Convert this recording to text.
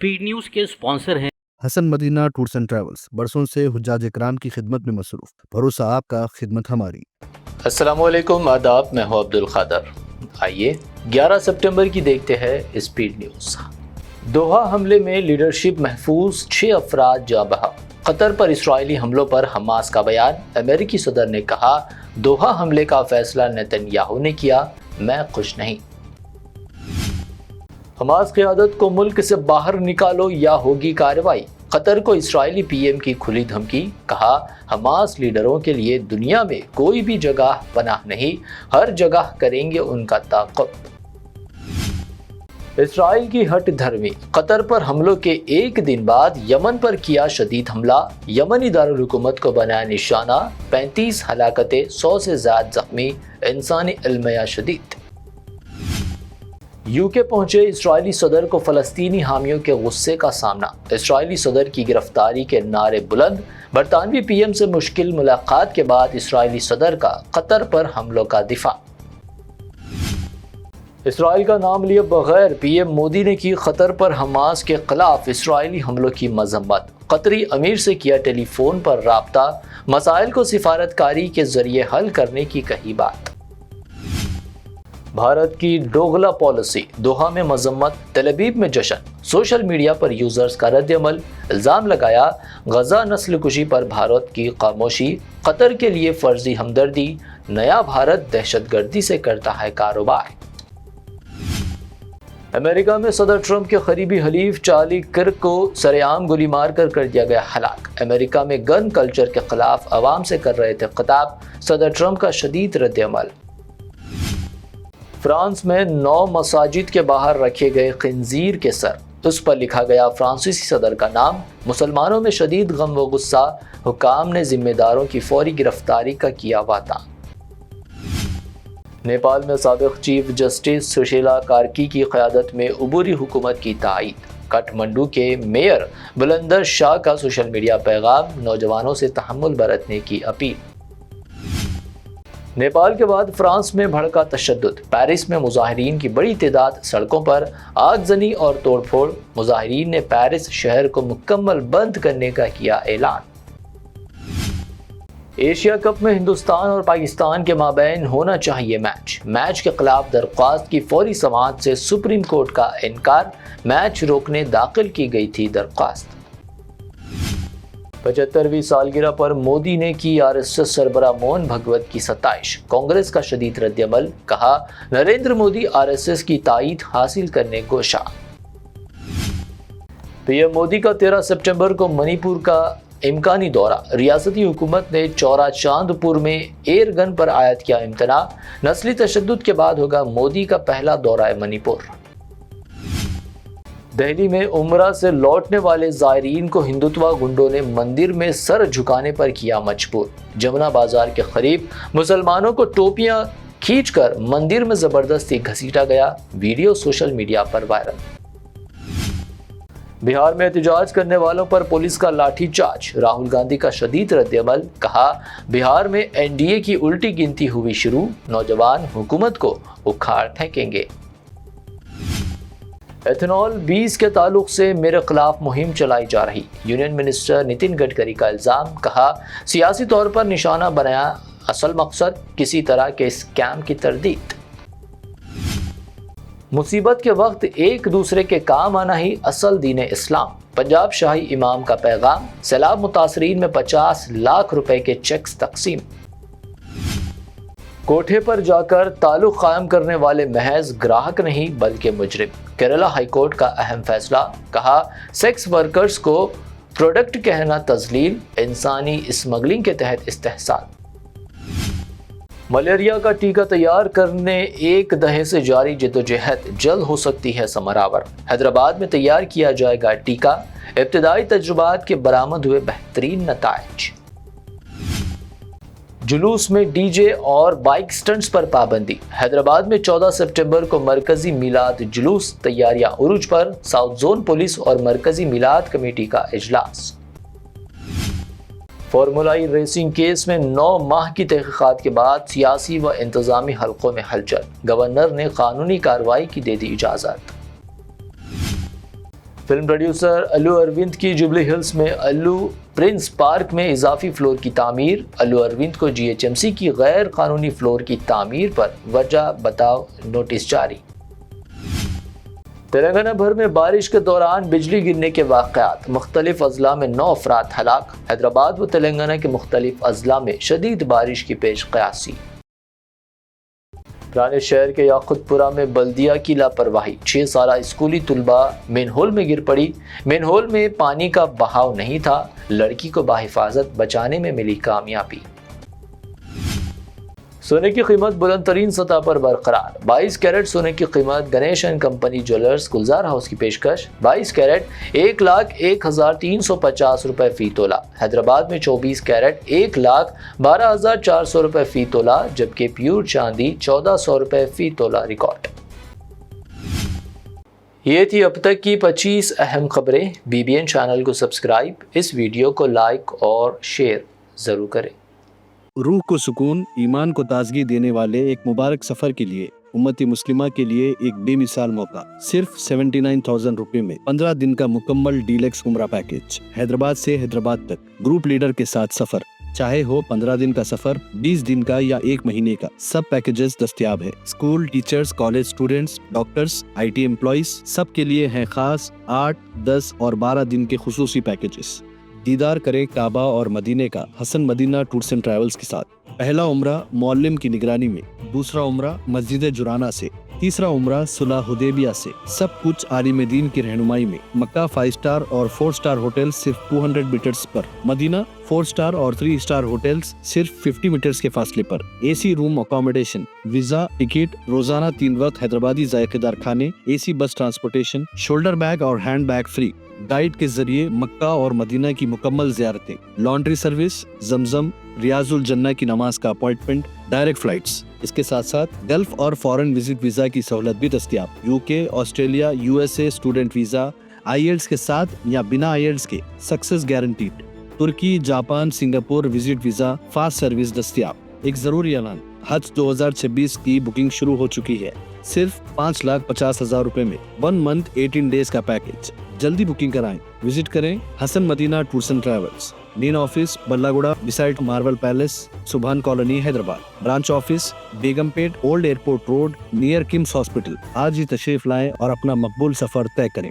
Speed news के sponsor हैं Hasan Madina tours and travels, बरसों से हुज्जाज इकराम की खिदमत में मसरूफ। भरोसा आपका, खिदमत हमारी। अस्सलामुअलैकुम, आदाब। मैं हूं अब्दुल खादर। आइए 11 सितंबर की देखते हैं स्पीड न्यूज़। दोहा हमले में लीडरशिप महफूज, 6 अफराद जाँ बहक। कतर पर इसराइली हमलों पर हमास का बयान। अमेरिकी सदर ने कहा, दोहा हमले का फैसला नेतन्याहू ने किया, मैं खुश नहीं। हमास क़यादत को मुल्क से बाहर निकालो या होगी कार्रवाई। कतर को इसराइली पीएम की खुली धमकी। कहा, हमास लीडरों के लिए दुनिया में कोई भी जगह पनाह नहीं, हर जगह करेंगे उनका ताक़ुब। इसराइल की हट धर्मी। कतर पर हमलों के एक दिन बाद यमन पर किया शदीद हमला। यमनी दारुल हुकूमत को बनाया निशाना। 35 हलाकतें, 100 से ज़्यादा जख्मी, इंसानी अलमिया शदीद। यूके पहुंचे इसराइली सदर को फ़लस्तीनी हामियों के गुस्से का सामना। इसराइली सदर की गिरफ्तारी के नारे बुलंद। बरतानवी पीएम से मुश्किल मुलाकात के बाद इसराइली सदर का कतर पर हमलों का दिफा। इसराइल का नाम लिए बगैर पीएम मोदी ने की कतर पर हमास के खिलाफ इसराइली हमलों की मजम्मत। कतरी अमीर से किया टेलीफोन पर राब्ता। मसाइल को सिफारतकारी के जरिए हल करने की कही बात। भारत की दोगला पॉलिसी, दोहा में मजम्मत, तेल अवीव में जश्न। सोशल मीडिया पर यूजर्स का रद्दअमल। इल्ज़ाम लगाया, गजा नस्ल कुशी पर भारत की खामोशी। कतर के लिए फर्जी हमदर्दी। नया भारत दहशतगर्दी से करता है कारोबार। अमेरिका में सदर ट्रंप के करीबी हलीफ चार्ली किर्क को सरेआम गोली मार कर दिया गया हलाक। अमेरिका में गन कल्चर के खिलाफ अवाम से कर रहे थे खिताब। सदर ट्रंप का शदीद रद्दअमल। फ्रांस में 9 मसाजिद के बाहर रखे गए खिंजीर के सर, उस पर लिखा गया फ्रांसीसी सदर का नाम। मुसलमानों में शदीद गम व गुस्सा। हुकाम ने जिम्मेदारों की फौरी गिरफ्तारी का किया वादा। नेपाल में साबिक चीफ जस्टिस सुशीला कार्की की क़यादत में उबूरी हुकूमत की तायीद। काठमांडू के मेयर बुलंदर शाह का सोशल मीडिया पैगाम। नौजवानों से तहम्मुल बरतने की अपील। नेपाल के बाद फ्रांस में भड़का तशद्दुद। पेरिस में मुजाहिरीन की बड़ी तादाद सड़कों पर। आगजनी और तोड़फोड़। मुजाहिरीन ने पेरिस शहर को मुकम्मल बंद करने का किया ऐलान। एशिया कप में हिंदुस्तान और पाकिस्तान के माबैन होना चाहिए मैच के खिलाफ दरख्वास्त की फौरी समाअत से सुप्रीम कोर्ट का इनकार। मैच रोकने दाखिल की गई थी दरख्वास्त। 75वीं सालगिरह पर मोदी ने की आरएसएस सरबराह मोहन भगवत की सताइश। कांग्रेस का शदीद रद्दअमल। कहा, नरेंद्र मोदी आरएसएस की तायीद हासिल करने कोशा। पीएम मोदी का 13 सितंबर को मणिपुर का इम्कानी दौरा। रियासती हुकूमत ने चौरा चांदपुर में एयर गन पर आयत किया इम्तना। नस्ली तशद्दुद के बाद होगा मोदी का पहला दौरा मणिपुर। दिल्ली में उम्रा से लौटने वाले ज़ायरीन को हिंदुत्वा गुंडों ने मंदिर में सर झुकाने पर किया मजबूर। जमुना बाजार के करीब मुसलमानों को टोपियां खींचकर मंदिर में जबरदस्ती घसीटा गया। वीडियो सोशल मीडिया पर वायरल। बिहार में एहतजाज करने वालों पर पुलिस का लाठीचार्ज। राहुल गांधी का शदीद रद्दअमल। कहा, बिहार में एनडीए की उल्टी गिनती हुई शुरू। नौजवान हुकूमत को उखाड़ फेंकेंगे। एथेनॉल 20 के ताल्लुक से मेरे खिलाफ मुहिम चलाई जा रही। यूनियन मिनिस्टर नितिन गडकरी का इल्ज़ाम। कहा, सियासी तौर पर निशाना बनाया, असल मकसद किसी तरह के स्कैम की तरदीद। मुसीबत के वक्त एक दूसरे के काम आना ही असल दीन इस्लाम। पंजाब शाही इमाम का पैगाम। सैलाब मुतासरीन में 50 लाख रुपए के चेक्स तकसीम। कोठे पर जाकर ताल्लुक कायम करने वाले महज ग्राहक नहीं बल्कि मुजरिम। केरला हाईकोर्ट का अहम फैसला। कहा, सेक्स वर्कर्स को प्रोडक्ट कहना तजलील। इंसानी स्मगलिंग के तहत इस्तेहसाल। मलेरिया का टीका तैयार करने एक दहे से जारी जद्दोजहद जल्द हो सकती है समरावर। हैदराबाद में तैयार किया जाएगा टीका। इब्तिदाई तजुर्बात के बरामद हुए बेहतरीन नताइज। जुलूस में डीजे और बाइक स्टंट्स पर पाबंदी। हैदराबाद में 14 सितंबर को मरकजी मिलाद जुलूस। तैयारियां उरूज पर। साउथ जोन पुलिस और मरकजी मिलाद कमेटी का इजलास। फार्मूलाई रेसिंग केस में 9 माह की तहकीकात के बाद सियासी व इंतजामी हलकों में हलचल। गवर्नर ने कानूनी कार्रवाई की दे दी इजाज़त। فلم پروڈیوسر الو اروند کی جوبلی ہلز میں الو پرنس پارک میں اضافی فلور کی تعمیر، الو اروند کو GHMC کی غیر قانونی فلور کی تعمیر پر وجہ بتاؤ نوٹس جاری۔ تلنگانہ بھر میں بارش کے دوران بجلی گرنے کے واقعات، مختلف اضلاع میں 9 افراد ہلاک، حیدرآباد و تلنگانہ کے مختلف اضلاع میں شدید بارش کی پیش قیاسی۔ پرانے شہر کے یاقوت پورہ میں بلدیہ کی لاپرواہی، 6 سالہ اسکولی طلبہ مین ہول میں گر پڑی، مین ہول میں پانی کا بہاؤ نہیں تھا، لڑکی کو بحفاظت بچانے میں ملی کامیابی۔ سونے کی قیمت بلند ترین سطح پر برقرار، 22 کیرٹ سونے کی قیمت Ganesh and company jewellers Gulzar house کی پیشکش، 22 کیرٹ 1,01,350 روپے فی تولہ، حیدرآباد میں 24 کیرٹ 1,12,400 روپے فی تولہ، جبکہ پیور چاندی 1,400 روپے فی تولہ ریکارڈ۔ یہ تھی اب تک کی 25 اہم خبریں۔ BBN چینل کو سبسکرائب، اس ویڈیو کو لائک اور شیئر ضرور کریں۔ روح کو سکون، ایمان کو تازگی دینے والے ایک مبارک سفر کے لیے امت مسلمہ کے لیے ایک بے مثال موقع، صرف 79,000 روپے میں 15 دن کا مکمل ڈیلکس عمرہ پیکیج، حیدرآباد سے حیدرآباد تک گروپ لیڈر کے ساتھ سفر، چاہے ہو 15 دن کا سفر، 20 دن کا یا 1 مہینے کا، سب پیکیجز دستیاب ہے۔ School teachers, college students, doctors, IT employees, سب کے لیے ہیں خاص 8، 10 اور 12 دن کے خصوصی پیکیجز۔ دیدار کریں کعبہ اور مدینے کا حسن مدینہ ٹورز اینڈ ٹریولز کے ساتھ۔ پہلا عمرہ معلم کی نگرانی میں، دوسرا عمرہ مسجد جرانہ سے، تیسرا عمرہ صلح حدیبیہ سے، سب کچھ عالم دین کی رہنمائی میں۔ مکہ 5 اسٹار اور 4 اسٹار ہوٹل صرف 200 میٹرز پر، مدینہ 4 اسٹار اور 3 اسٹار ہوٹلز صرف 50 میٹرز کے فاصلے پر، AC روم اکاموڈیشن، ویزا، ٹکٹ، روزانہ 3 وقت حیدرآبادی ذائقے دار کھانے، AC بس ٹرانسپورٹیشن، شولڈر بیگ اور ہینڈ بیگ فری، گائیڈ کے ذریعے مکہ اور مدینہ کی مکمل زیارتیں، لانڈری سروس، زمزم، ریاض الجنہ کی نماز کا اپوائنٹمنٹ، ڈائریکٹ فلائٹس۔ اس کے ساتھ ساتھ گلف اور فارن وزٹ ویزا کی سہولت بھی دستیاب، UK، Australia, USA student visa, IELTS کے ساتھ یا بنا IELTS کے سکسیس گارنٹیڈ، ترکی، Japan, Singapore visit visa fast service دستیاب۔ ایک ضروری اعلان، حج 2026 کی بکنگ شروع ہو چکی ہے، صرف 5,50,000 روپے میں 1 منتھ 18 ڈیز کا پیکیج۔ جلدی بکنگ کرائیں، وزٹ کریں Hasan Madina tours and travels, main office بلاگوڑا beside Marvel Palace, Subhan colony Hyderabad, branch office Begumpet old airport road near KIMS hospital. آج ہی تشریف لائیں اور اپنا مقبول سفر طے کریں۔